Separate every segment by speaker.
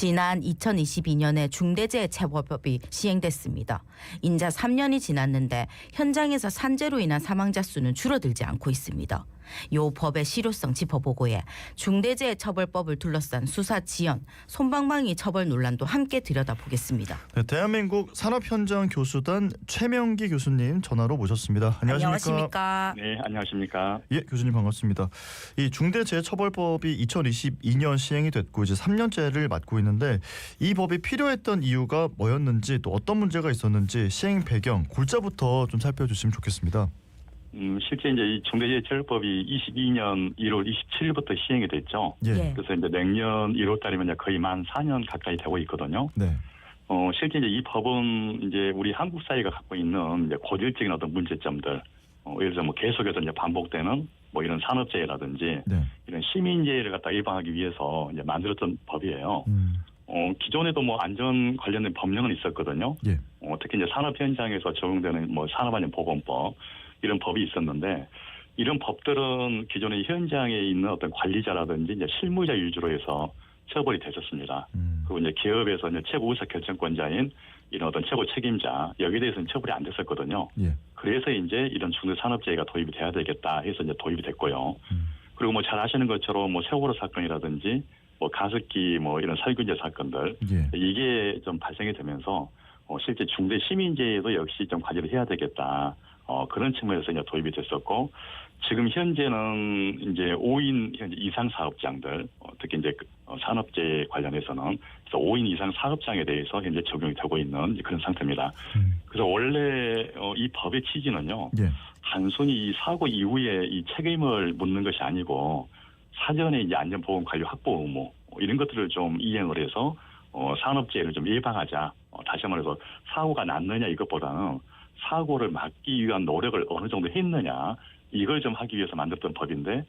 Speaker 1: 지난 2022년에 중대재해처벌법이 시행됐습니다. 인자 3년이 지났는데 현장에서 산재로 인한 사망자 수는 줄어들지 않고 있습니다. 이 법의 실효성 짚어보고에 중대재해처벌법을 둘러싼 수사 지연, 솜방망이 처벌 논란도 함께 들여다보겠습니다.
Speaker 2: 네, 대한민국 산업현장교수단 최명기 교수님 전화로 모셨습니다. 안녕하십니까?
Speaker 3: 네, 안녕하십니까?
Speaker 2: 예, 교수님 반갑습니다. 이 중대재해처벌법이 2022년 시행이 됐고 이제 3년째를 맞고 있는데 이 법이 필요했던 이유가 뭐였는지 또 어떤 문제가 있었는지 시행 배경, 골자부터 좀 살펴주시면 좋겠습니다.
Speaker 3: 실제 이제 이 중대재해처벌법이 22년 1월 27일부터 시행이 됐죠.
Speaker 2: 예.
Speaker 3: 그래서 이제 내년 1월 달이면 거의 만 4년 가까이 되고 있거든요.
Speaker 2: 네.
Speaker 3: 실제 이제 이 법은 이제 우리 한국 사회가 갖고 있는 이제 고질적인 어떤 문제점들, 예를 들어 뭐 계속해서 이제 반복되는 뭐 이런 산업재해라든지
Speaker 2: 네.
Speaker 3: 이런 시민재해를 갖다 예방하기 위해서 이제 만들었던 법이에요. 기존에도 뭐 안전 관련된 법령은 있었거든요.
Speaker 2: 예.
Speaker 3: 특히 이제 산업 현장에서 적용되는 뭐 산업안전보건법 이런 법이 있었는데 이런 법들은 기존의 현장에 있는 어떤 관리자라든지 이제 실무자 위주로 해서 처벌이 됐었습니다. 그리고 이제 기업에서 이제 최고 의사 결정권자인 이런 어떤 최고 책임자 여기에 대해서는 처벌이 안 됐었거든요.
Speaker 2: 예.
Speaker 3: 그래서 이제 이런 중대산업재해가 도입이 돼야 되겠다 해서 이제 도입이 됐고요. 그리고 뭐 잘 아시는 것처럼 뭐 세월호 사건이라든지 뭐 가습기 뭐 이런 살균제 사건들
Speaker 2: 예.
Speaker 3: 이게 좀 발생이 되면서 실제 중대 시민재해도 역시 좀 관리를 해야 되겠다. 그런 측면에서 이제 도입이 됐었고, 지금 현재는 이제 5인 현재 이상 사업장들, 특히 이제 산업재해 관련해서는 5인 이상 사업장에 대해서 현재 적용이 되고 있는 그런 상태입니다. 그래서 원래 이 법의 취지는요,
Speaker 2: 예.
Speaker 3: 단순히 이 사고 이후에 이 책임을 묻는 것이 아니고 사전에 이제 안전보건 관리 확보 의무 이런 것들을 좀 이행을 해서 산업재해를 좀 예방하자. 다시 말해서 사고가 났느냐 이것보다는 사고를 막기 위한 노력을 어느 정도 했느냐 이걸 좀 하기 위해서 만들었던 법인데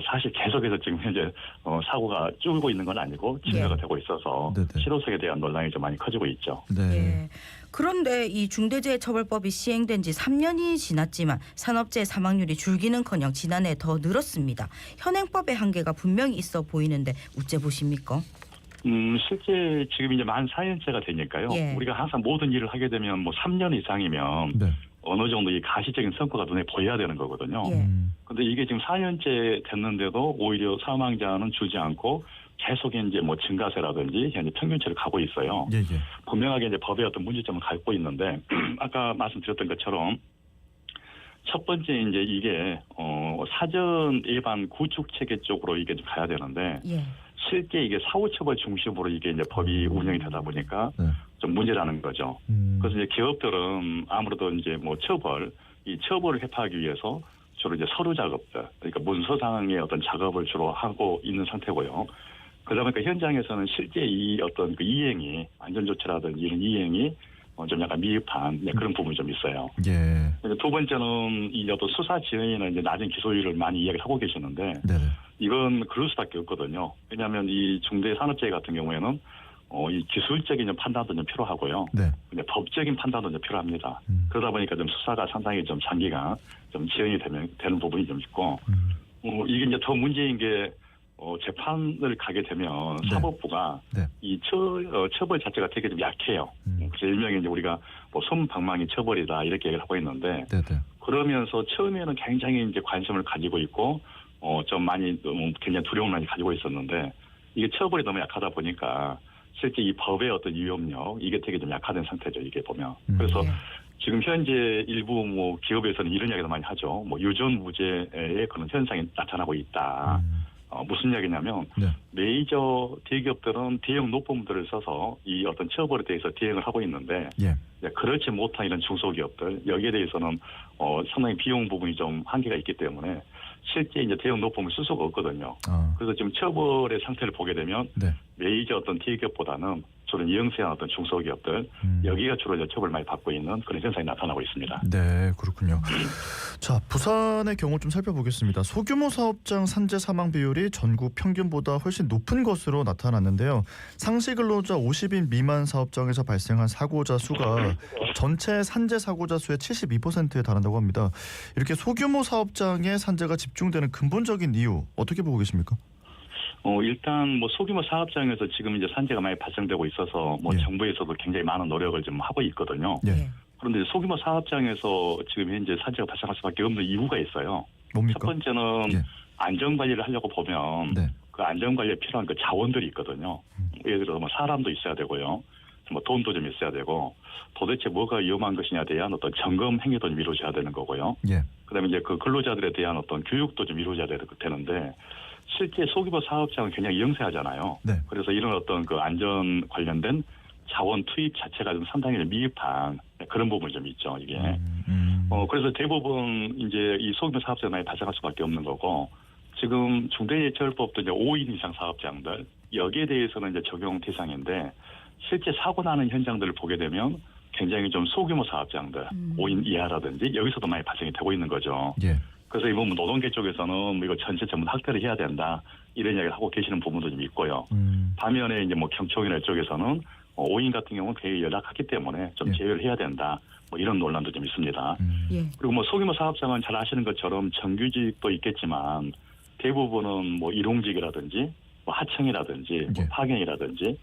Speaker 3: 사실 계속해서 지금 현재 사고가 줄고 있는 건 아니고 증가가 되고 있어서
Speaker 2: 네네.
Speaker 3: 실효성에 대한 논란이 좀 많이 커지고 있죠.
Speaker 2: 네.
Speaker 1: 예. 그런데 이 중대재해처벌법이 시행된 지 3년이 지났지만 산업재해 사망률이 줄기는커녕 지난해 더 늘었습니다. 현행법의 한계가 분명히 있어 보이는데 어째 보십니까?
Speaker 3: 실제 지금 이제 만 4년째가 되니까요.
Speaker 1: 예.
Speaker 3: 우리가 항상 모든 일을 하게 되면 뭐 3년 이상이면
Speaker 2: 네.
Speaker 3: 어느 정도 이 가시적인 성과가 눈에 보여야 되는 거거든요.
Speaker 1: 예.
Speaker 3: 근데 이게 지금 4년째 됐는데도 오히려 사망자는 줄지 않고 계속 이제 뭐 증가세라든지 현재 평균치를 가고 있어요.
Speaker 2: 예. 예.
Speaker 3: 분명하게 이제 법의 어떤 문제점을 갖고 있는데 아까 말씀드렸던 것처럼 첫 번째 이제 이게 사전 예방 구축 체계 쪽으로 이게 좀 가야 되는데
Speaker 1: 예.
Speaker 3: 실제 이게 사후처벌 중심으로 이게 이제 법이 운영이 되다 보니까
Speaker 2: 네.
Speaker 3: 좀 문제라는 거죠. 그래서 이제 기업들은 아무래도 이제 뭐 이 처벌을 회피하기 위해서 주로 이제 서류 작업들, 그러니까 문서상의 어떤 작업을 주로 하고 있는 상태고요. 그러다 보니까 현장에서는 실제 이 어떤 그 이행이 안전조치라든지 이런 이행이 좀 약간 미흡한 그런 부분이 좀 있어요.
Speaker 2: 예.
Speaker 3: 두 번째는 이 어떤 수사 지연이나 이제 낮은 기소율을 많이 이야기를 하고 계시는데
Speaker 2: 네.
Speaker 3: 이건 그럴 수밖에 없거든요. 왜냐하면 이 중대산업재해 같은 경우에는 이 기술적인 판단도 좀 필요하고요.
Speaker 2: 네.
Speaker 3: 근데 법적인 판단도 좀 필요합니다. 그러다 보니까 좀 수사가 상당히 좀 장기가 좀 지연이 되는 부분이 좀 있고 이게 이제 더 문제인 게 재판을 가게 되면
Speaker 2: 네.
Speaker 3: 사법부가
Speaker 2: 네.
Speaker 3: 이 처벌 자체가 되게 좀 약해요. 그래서 일명의 이제 우리가 뭐 솜방망이 처벌이다 이렇게 얘기를 하고 있는데
Speaker 2: 네.
Speaker 3: 그러면서 처음에는 굉장히 이제 관심을 가지고 있고 좀 많이 굉장히 두려움을 많이 가지고 있었는데 이게 처벌이 너무 약하다 보니까 실제 이 법의 어떤 위협력 이게 되게 좀 약화된 상태죠. 이게 보면 그래서 지금 현재 일부 뭐 기업에서는 이런 이야기도 많이 하죠. 뭐 유전무죄의 그런 현상이 나타나고 있다. 무슨 이야기냐면
Speaker 2: 네.
Speaker 3: 메이저 대기업들은 대형 노펌들을 써서 이 어떤 처벌에 대해서 대응을 하고 있는데
Speaker 2: 예.
Speaker 3: 그렇지 못한 이런 중소기업들 여기에 대해서는 상당히 비용 부분이 좀 한계가 있기 때문에 실제 이제 대형 노펌을 쓸 수가 없거든요. 그래서 지금 처벌의 상태를 보게 되면
Speaker 2: 네.
Speaker 3: 메이저 어떤 대기업보다는 주로 영세한 어떤 중소기업들 여기가 주로 이제 처벌을 많이 받고 있는 그런 현상이 나타나고 있습니다.
Speaker 2: 네, 그렇군요. 자, 부산의 경우 좀 살펴보겠습니다. 소규모 사업장 산재 사망 비율이 전국 평균보다 훨씬 높은 것으로 나타났는데요. 상시 근로자 50인 미만 사업장에서 발생한 사고자 수가 전체 산재 사고자 수의 72%에 달한다고 합니다. 이렇게 소규모 사업장에 산재가 집중되는 근본적인 이유 어떻게 보고 계십니까?
Speaker 3: 일단 뭐 소규모 사업장에서 지금 이제 산재가 많이 발생되고 있어서 뭐
Speaker 2: 예.
Speaker 3: 정부에서도 굉장히 많은 노력을 좀 하고 있거든요.
Speaker 2: 예.
Speaker 3: 그런데 소규모 사업장에서 지금 현재 산재가 발생할 수밖에 없는 이유가 있어요.
Speaker 2: 뭡니까?
Speaker 3: 첫 번째는
Speaker 2: 예.
Speaker 3: 안전관리를 하려고 보면
Speaker 2: 네.
Speaker 3: 그 안전관리에 필요한 그 자원들이 있거든요. 예를 들어서 뭐 사람도 있어야 되고요. 뭐 돈도 좀 있어야 되고 도대체 뭐가 위험한 것이냐에 대한 어떤 점검 행위도 좀 이루어져야 되는 거고요.
Speaker 2: 예.
Speaker 3: 그다음에 이제 그 근로자들에 대한 어떤 교육도 좀 이루어져야 되는데 실제 소규모 사업장은 굉장히 영세하잖아요.
Speaker 2: 네.
Speaker 3: 그래서 이런 어떤 그 안전 관련된 자원 투입 자체가 좀 상당히 미흡한 그런 부분이 좀 있죠. 이게. 그래서 대부분 이제 이 소규모 사업장이 많이 발생할 수밖에 없는 거고 지금 중대재해처벌법도 이제 5인 이상 사업장들 여기에 대해서는 이제 적용 대상인데 실제 사고 나는 현장들을 보게 되면 굉장히 좀 소규모 사업장들 5인 이하라든지 여기서도 많이 발생이 되고 있는 거죠.
Speaker 2: 예.
Speaker 3: 그래서 이번 노동계 쪽에서는 뭐 이거 전체 전부 학대를 해야 된다 이런 이야기를 하고 계시는 부분도 좀 있고요. 반면에 이제 뭐 경총이나 쪽에서는 5인 같은 경우는 굉장히 열악하기 때문에 좀
Speaker 2: 예.
Speaker 3: 제외를 해야 된다. 뭐 이런 논란도 좀 있습니다.
Speaker 1: 예.
Speaker 3: 그리고 뭐 소규모 사업장은 잘 아시는 것처럼 정규직도 있겠지만 대부분은 뭐 일용직이라든지 뭐 하청이라든지 뭐
Speaker 2: 예.
Speaker 3: 파견이라든지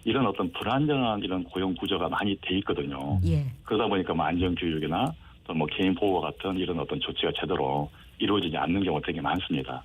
Speaker 3: 이런 어떤 불안정한 이런 고용 구조가 많이 돼 있거든요.
Speaker 1: 예.
Speaker 3: 그러다 보니까 뭐 안전교육이나 또 뭐 개인 보호와 같은 이런 어떤 조치가 제대로 이루어지지 않는 경우가 되게 많습니다.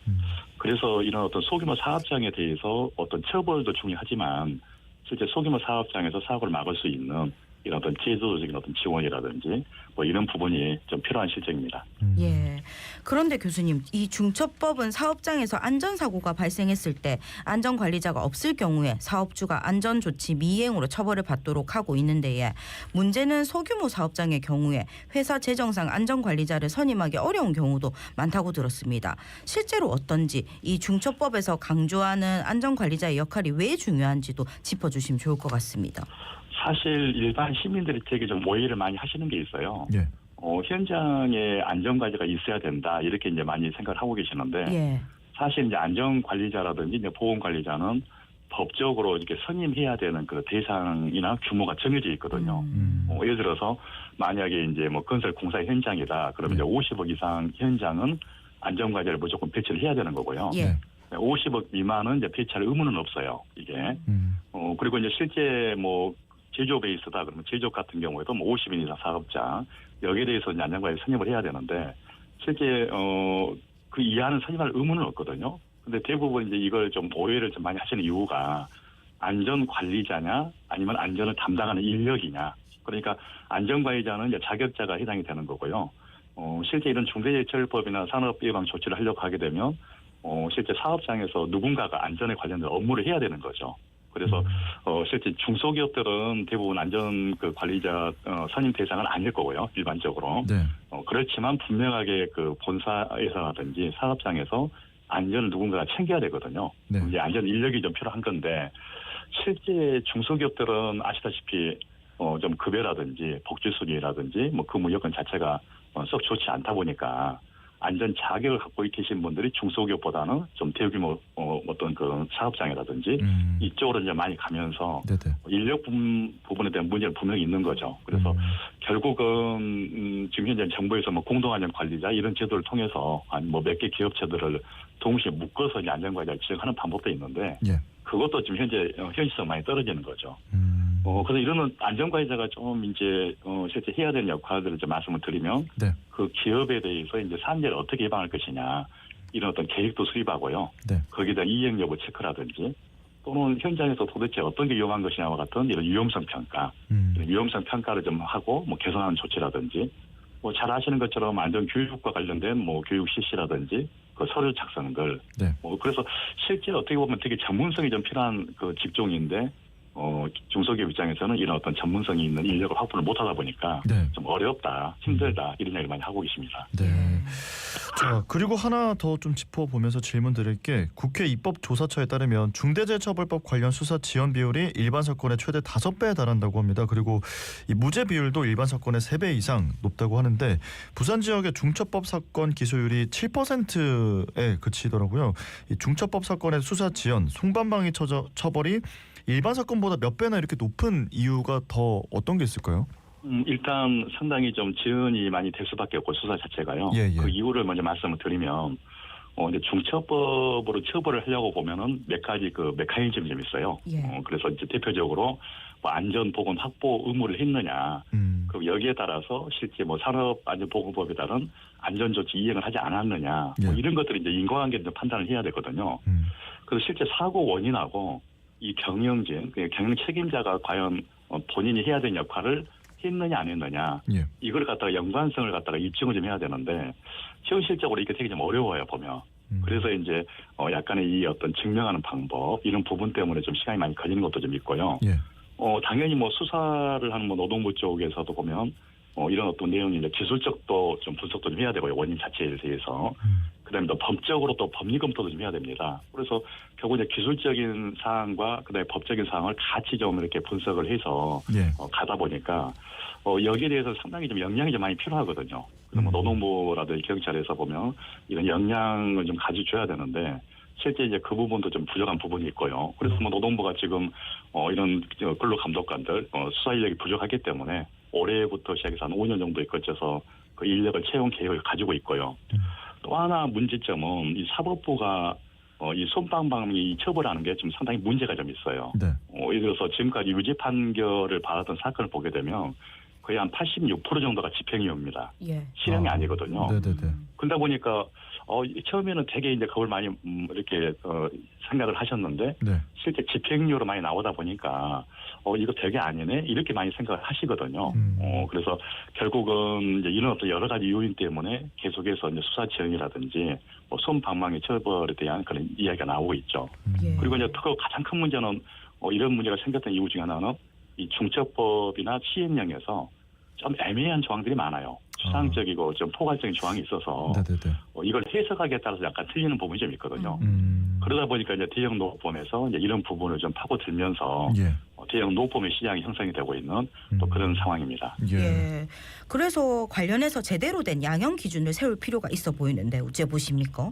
Speaker 3: 그래서 이런 어떤 소규모 사업장에 대해서 어떤 처벌도 중요하지만 실제 소규모 사업장에서 사고를 막을 수 있는 이런 어떤 제도적인 어떤 지원이라든지 뭐 이런 부분이 좀 필요한 실정입니다.
Speaker 1: 예. 그런데 교수님, 이 중처법은 사업장에서 안전사고가 발생했을 때 안전관리자가 없을 경우에 사업주가 안전조치 미이행으로 처벌을 받도록 하고 있는데 문제는 소규모 사업장의 경우에 회사 재정상 안전관리자를 선임하기 어려운 경우도 많다고 들었습니다. 실제로 어떤지 이 중처법에서 강조하는 안전관리자의 역할이 왜 중요한지도 짚어주시면 좋을 것 같습니다.
Speaker 3: 사실 일반 시민들이 되게 좀 오해를 많이 하시는 게 있어요.
Speaker 2: 예.
Speaker 3: 현장에 안전관리가 있어야 된다 이렇게 이제 많이 생각을 하고 계시는데
Speaker 1: 예.
Speaker 3: 사실 이제 안전관리자라든지 이제 보건관리자는 법적으로 이렇게 선임해야 되는 그 대상이나 규모가 정해져 있거든요. 예를 들어서 만약에 이제 뭐 건설 공사 현장이다 그러면 이제 50억 이상 현장은 안전관리를 무조건 배치를 해야 되는 거고요.
Speaker 1: 예.
Speaker 3: 50억 미만은 이제 배치할 의무는 없어요. 이게. 그리고 이제 실제 뭐 제조 베이스다 그러면 제조 같은 경우에도 뭐 50인 이상 사업자 여기에 대해서 이제 안전관리 선임을 해야 되는데 실제 그 이하는 선임할 의무는 없거든요. 근데 대부분 이제 이걸 좀 오해를 좀 많이 하시는 이유가 안전관리자냐 아니면 안전을 담당하는 인력이냐. 그러니까 안전관리자는 이제 자격자가 해당이 되는 거고요. 실제 이런 중대재해처벌법이나 산업예방 조치를 하려고 하게 되면 실제 사업장에서 누군가가 안전에 관련된 업무를 해야 되는 거죠. 그래서 실제 중소기업들은 대부분 안전 그 관리자 선임 대상은 아닐 거고요. 일반적으로.
Speaker 2: 네.
Speaker 3: 그렇지만 분명하게 그 본사에서라든지 사업장에서 안전을 누군가가 챙겨야 되거든요.
Speaker 2: 네.
Speaker 3: 이제 안전 인력이 좀 필요한 건데 실제 중소기업들은 아시다시피 좀 급여라든지 복지 수준이라든지 뭐 근무 여건 자체가 썩 좋지 않다 보니까 안전 자격을 갖고 계신 분들이 중소기업보다는 좀 대규모 어떤 그 사업장이라든지 이쪽으로 이제 많이 가면서
Speaker 2: 네네.
Speaker 3: 인력 부분에 대한 문제는 분명히 있는 거죠. 그래서 결국은 지금 현재 정부에서 뭐 공동안전 관리자 이런 제도를 통해서 뭐 몇 개 기업체들을 동시에 묶어서 이제 안전관리자를 지정하는 방법도 있는데
Speaker 2: 예.
Speaker 3: 그것도 지금 현재 현실성 많이 떨어지는 거죠. 그래서 이런 안전관리자가 좀 이제 실제 해야 되는 역할들을 좀 말씀을 드리면
Speaker 2: 네.
Speaker 3: 그 기업에 대해서 이제 산재를 어떻게 예방할 것이냐 이런 어떤 계획도 수립하고요.
Speaker 2: 네.
Speaker 3: 거기에 대한 이행 여부 체크라든지 또는 현장에서 도대체 어떤 게 위험한 것이냐와 같은 이런 위험성 평가, 위험성 평가를 좀 하고 뭐 개선하는 조치라든지 뭐 잘 아시는 것처럼 안전 교육과 관련된 뭐 교육 실시라든지 그 서류 작성들.
Speaker 2: 네.
Speaker 3: 그래서 실제 어떻게 보면 되게 전문성이 좀 필요한 그 직종인데. 중소기업 입장에서는 이런 어떤 전문성이 있는 인력을 확보를 못하다 보니까
Speaker 2: 네.
Speaker 3: 좀 어렵다, 힘들다 이런 얘기를 많이 하고 계십니다.
Speaker 2: 네. 자, 그리고 하나 더 좀 짚어보면서 질문 드릴게 국회 입법조사처에 따르면 중대재해처벌법 관련 수사 지원 비율이 일반 사건의 최대 5배에 달한다고 합니다. 그리고 이 무죄 비율도 일반 사건의 3배 이상 높다고 하는데 부산 지역의 중처법 사건 기소율이 7%에 그치더라고요. 이 중처법 사건의 수사 지원, 송반방위 처벌이 일반 사건보다 몇 배나 이렇게 높은 이유가 더 어떤 게 있을까요?
Speaker 3: 일단 상당히 좀 지연이 많이 될 수밖에 없고 수사 자체가요.
Speaker 2: 예, 예.
Speaker 3: 그 이유를 먼저 말씀을 드리면 이제 중처법으로 처벌을 하려고 보면은 몇 가지 그 메커니즘이 좀 있어요.
Speaker 1: 예.
Speaker 3: 그래서 이제 대표적으로 뭐 안전보건 확보 의무를 했느냐. 그 여기에 따라서 실제 뭐 산업안전보건법에 따른 안전조치 이행을 하지 않았느냐. 뭐
Speaker 2: 예.
Speaker 3: 이런 것들이 이제 인과관계를 좀 판단을 해야 되거든요. 그래서 실제 사고 원인하고 이 경영진, 경영 책임자가 과연 본인이 해야 되는 역할을 했느냐 안 했느냐.
Speaker 2: 예.
Speaker 3: 이걸 갖다가 연관성을 갖다가 입증을 좀 해야 되는데 현실적으로 이게 되게 좀 어려워요 보면. 그래서 이제 약간의 이 어떤 증명하는 방법 이런 부분 때문에 좀 시간이 많이 걸리는 것도 좀 있고요.
Speaker 2: 예.
Speaker 3: 당연히 뭐 수사를 하는 뭐 노동부 쪽에서도 보면 이런 어떤 내용이 이제 기술적도 좀 분석도 좀 해야 되고요. 원인 자체에 대해서. 그다음에 또 법적으로 또 법리 검토도 좀 해야 됩니다. 그래서 결국 이제 기술적인 사항과 그다음에 법적인 사항을 같이 좀 이렇게 분석을 해서
Speaker 2: 예.
Speaker 3: 가다 보니까 여기에 대해서 상당히 좀 역량이 좀 많이 필요하거든요. 그래서 뭐 노동부라든지 경찰에서 보면 이런 역량을 좀 가져줘야 되는데 실제 이제 그 부분도 좀 부족한 부분이 있고요. 그래서 뭐 노동부가 지금 이런 근로감독관들 수사 인력이 부족하기 때문에 올해부터 시작해서 한 5년 정도에 걸쳐서 그 인력을 채용 계획을 가지고 있고요. 또 하나 문제점은 이 사법부가 이 솜방망이 처벌하는 게 좀 상당히 문제가 좀 있어요.
Speaker 2: 네.
Speaker 3: 예를 들어서 지금까지 유죄 판결을 받았던 사건을 보게 되면 거의 한 86% 정도가 집행유예입니다.
Speaker 1: 예.
Speaker 3: 실형이 아니거든요.
Speaker 2: 네네네.
Speaker 3: 그러다 보니까 처음에는 되게 이제 그걸 많이 이렇게 생각을 하셨는데
Speaker 2: 네.
Speaker 3: 실제 집행유예로 많이 나오다 보니까 이거 되게 아니네 이렇게 많이 생각을 하시거든요. 그래서 결국은 이제 이런 어떤 여러 가지 요인 때문에 계속해서 이제 수사 지형이라든지 뭐 솜방망이 처벌에 대한 그런 이야기가 나오고 있죠.
Speaker 1: 예.
Speaker 3: 그리고 이제 그 가장 큰 문제는 이런 문제가 생겼던 이유 중에 하나는 이 중처법이나 시행령에서 좀 애매한 조항들이 많아요. 추상적이고 좀 포괄적인 조항이 있어서
Speaker 2: 네네네.
Speaker 3: 이걸 해석하기에 따라서 약간 틀리는 부분이 좀 있거든요. 그러다 보니까 이제 대형 노법에서 이제 이런 부분을 좀 파고들면서
Speaker 2: 예.
Speaker 3: 대형 노법의 시장이 형성이 되고 있는 또 그런 상황입니다.
Speaker 2: 예.
Speaker 1: 예. 그래서 관련해서 제대로 된 양형 기준을 세울 필요가 있어 보이는데 어째 보십니까?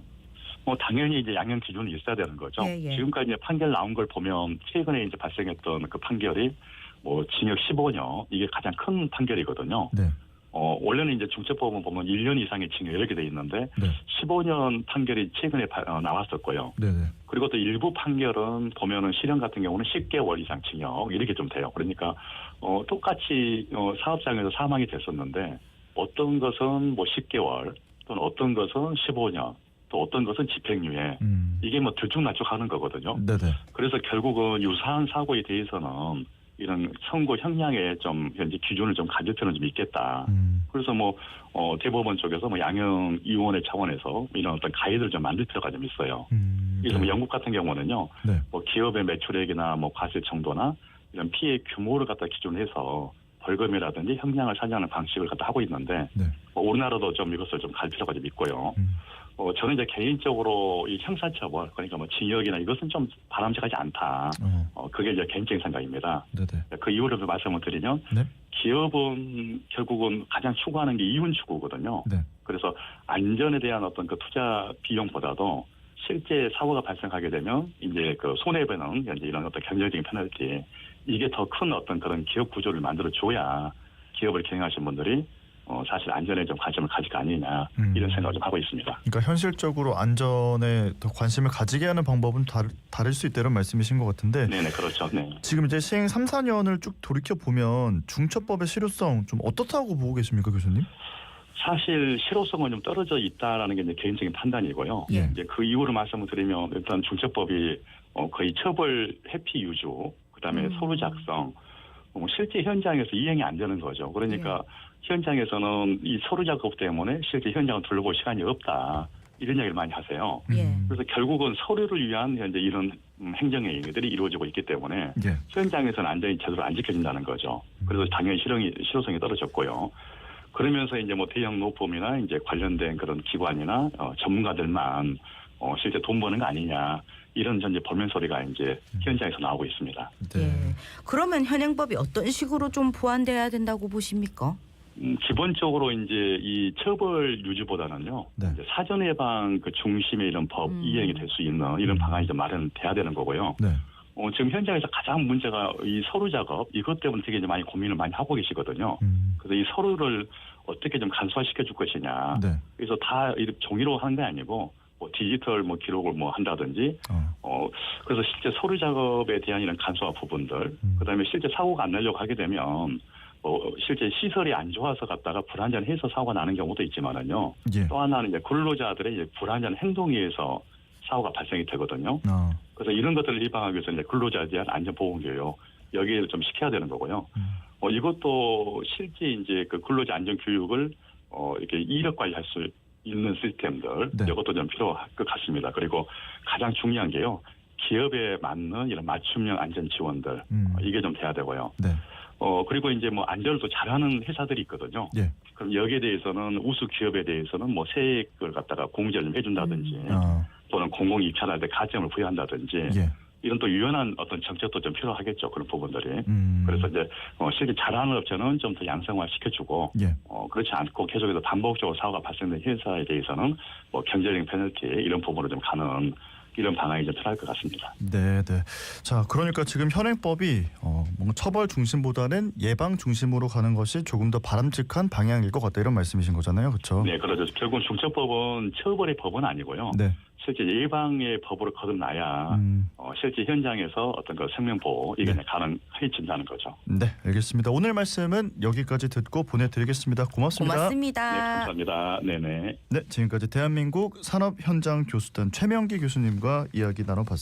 Speaker 3: 당연히 이제 양형 기준이 있어야 되는 거죠.
Speaker 1: 예, 예.
Speaker 3: 지금까지 이제 판결 나온 걸 보면 최근에 이제 발생했던 그 판결이 뭐 징역 15년 이게 가장 큰 판결이거든요.
Speaker 2: 네.
Speaker 3: 원래는 이제 중처법은 보면 1년 이상의 징역 이렇게 돼 있는데
Speaker 2: 네.
Speaker 3: 15년 판결이 최근에 나왔었고요.
Speaker 2: 네네.
Speaker 3: 그리고 또 일부 판결은 보면은 실형 같은 경우는 10개월 이상 징역 이렇게 좀 돼요. 그러니까 똑같이 사업장에서 사망이 됐었는데 어떤 것은 뭐 10개월 또는 어떤 것은 15년 또 어떤 것은 집행유예 이게 뭐 들쭉날쭉하는 거거든요.
Speaker 2: 네네.
Speaker 3: 그래서 결국은 유사한 사고에 대해서는 이런 선고 형량에 좀 현재 기준을 좀 가질 필요는 좀 있겠다. 그래서 뭐 대법원 쪽에서 뭐 양형위원회 차원에서 이런 어떤 가이드를 좀 만들 필요가 좀 있어요. 그래서 뭐 영국 같은 경우는요,
Speaker 2: 네.
Speaker 3: 뭐 기업의 매출액이나 뭐 과세 정도나 이런 피해 규모를 갖다 기준해서 벌금이라든지 형량을 산정하는 방식을 갖다 하고 있는데
Speaker 2: 네.
Speaker 3: 우리나라도 좀 이것을 좀 갈 필요가 좀 있고요. 저는 이제 개인적으로 이 형사처벌 그러니까 뭐 징역이나 이것은 좀 바람직하지 않다. 그게 이제 개인적인 생각입니다.
Speaker 2: 네네.
Speaker 3: 그 이유를 말씀을 드리면
Speaker 2: 네.
Speaker 3: 기업은 결국은 가장 추구하는 게 이윤 추구거든요.
Speaker 2: 네.
Speaker 3: 그래서 안전에 대한 어떤 그 투자 비용보다도 실제 사고가 발생하게 되면 이제 그 손해배는 이제 이런 어떤 경제적인 페널티 이게 더 큰 어떤 그런 기업 구조를 만들어 줘야 기업을 경영하시는 분들이 사실 안전에 좀 관심을 가질 거 아니냐 이런 생각을 좀 하고 있습니다.
Speaker 2: 그러니까 현실적으로 안전에 더 관심을 가지게 하는 방법은 다를 수 있다는 말씀이신 것 같은데
Speaker 3: 네네 그렇죠. 네.
Speaker 2: 지금 이제 시행 3, 4년을 쭉 돌이켜 보면 중처법의 실효성 좀 어떻다고 보고 계십니까, 교수님?
Speaker 3: 사실 실효성은 좀 떨어져 있다라는 게 이제 개인적인 판단이고요.
Speaker 2: 예.
Speaker 3: 이제 그 이유를 말씀을 드리면 일단 중처법이 거의 처벌 회피 유주, 그다음에 서류 작성, 실제 현장에서 이행이 안 되는 거죠. 그러니까 현장에서는 이 서류 작업 때문에 실제 현장을 둘러볼 시간이 없다. 이런 이야기를 많이 하세요.
Speaker 1: 예.
Speaker 3: 그래서 결국은 서류를 위한 현재 이런 행정행위들이 이루어지고 있기 때문에
Speaker 2: 예.
Speaker 3: 현장에서는 안전이 제대로 안 지켜진다는 거죠. 그래서 당연히 실효성이 떨어졌고요. 그러면서 이제 뭐 대형 노펌이나 이제 관련된 그런 기관이나 전문가들만 실제 돈 버는 거 아니냐 이런 전제 범행 소리가 이제 현장에서 나오고 있습니다.
Speaker 2: 네.
Speaker 1: 예. 그러면 현행법이 어떤 식으로 좀 보완돼야 된다고 보십니까?
Speaker 3: 기본적으로 이제 이 처벌 유지보다는요,
Speaker 2: 네.
Speaker 3: 이제 사전 예방 그 중심의 이런 법 이행이 될 수 있는 이런 방안이 좀 마련돼야 되는 거고요.
Speaker 2: 네.
Speaker 3: 지금 현장에서 가장 문제가 이 서류 작업 이것 때문에 되게 이제 많이 고민을 많이 하고 계시거든요. 그래서 이 서류를 어떻게 좀 간소화시켜 줄 것이냐.
Speaker 2: 네.
Speaker 3: 그래서 다 이렇게 종이로 하는 게 아니고 뭐 뭐 디지털 뭐 기록을 뭐 한다든지 그래서 실제 서류 작업에 대한 이런 간소화 부분들 그다음에 실제 사고가 안 나려고 하게 되면 실제 시설이 안 좋아서 갔다가 불안전해서 사고가 나는 경우도 있지만은요.
Speaker 2: 예.
Speaker 3: 또 하나는 이제 근로자들의 이제 불안전 행동에 의해서 사고가 발생이 되거든요. 그래서 이런 것들을 예방하기 위해서 이제 근로자에 대한 안전보험 교육 여기를 좀 시켜야 되는 거고요. 이것도 실제 이제 그 근로자 안전 교육을 이렇게 이력 관리할 수 있는 시스템들
Speaker 2: 네.
Speaker 3: 이것도 좀 필요할 것 같습니다. 그리고 가장 중요한 게요. 기업에 맞는 이런 맞춤형 안전 지원들 이게 좀 돼야 되고요.
Speaker 2: 네.
Speaker 3: 그리고 이제 뭐 안전을 또 잘하는 회사들이 있거든요.
Speaker 2: 예.
Speaker 3: 그럼 여기에 대해서는 우수 기업에 대해서는 뭐 세액을 갖다가 공제를 좀 해준다든지 또는 공공 입찰할 때 가점을 부여한다든지
Speaker 2: 예.
Speaker 3: 이런 또 유연한 어떤 정책도 좀 필요하겠죠. 그런 부분들이. 그래서 이제 실제 잘하는 업체는 좀 더 양성화 시켜주고
Speaker 2: 예.
Speaker 3: 그렇지 않고 계속해서 반복적으로 사고가 발생된 회사에 대해서는 뭐 경제적인 페널티 이런 부분으로 좀 가는 이런 방안이 좀 필요할 것 같습니다.
Speaker 2: 네, 네. 자, 그러니까 지금 현행법이 뭔가 처벌 중심보다는 예방 중심으로 가는 것이 조금 더 바람직한 방향일 것 같다 이런 말씀이신 거잖아요, 그렇죠?
Speaker 3: 네, 그렇죠. 결국은 중처법은 처벌의 법은 아니고요.
Speaker 2: 네.
Speaker 3: 실제 예방의 법으로 거듭나야 실제 현장에서 어떤 그 생명보호 이게 가능해진다는 거죠.
Speaker 2: 네, 알겠습니다. 오늘 말씀은 여기까지 듣고 보내드리겠습니다. 고맙습니다.
Speaker 1: 고맙습니다.
Speaker 3: 네, 감사합니다. 네네.
Speaker 2: 네, 지금까지 대한민국 산업현장교수단 최명기 교수님과 이야기 나눠봤습니다.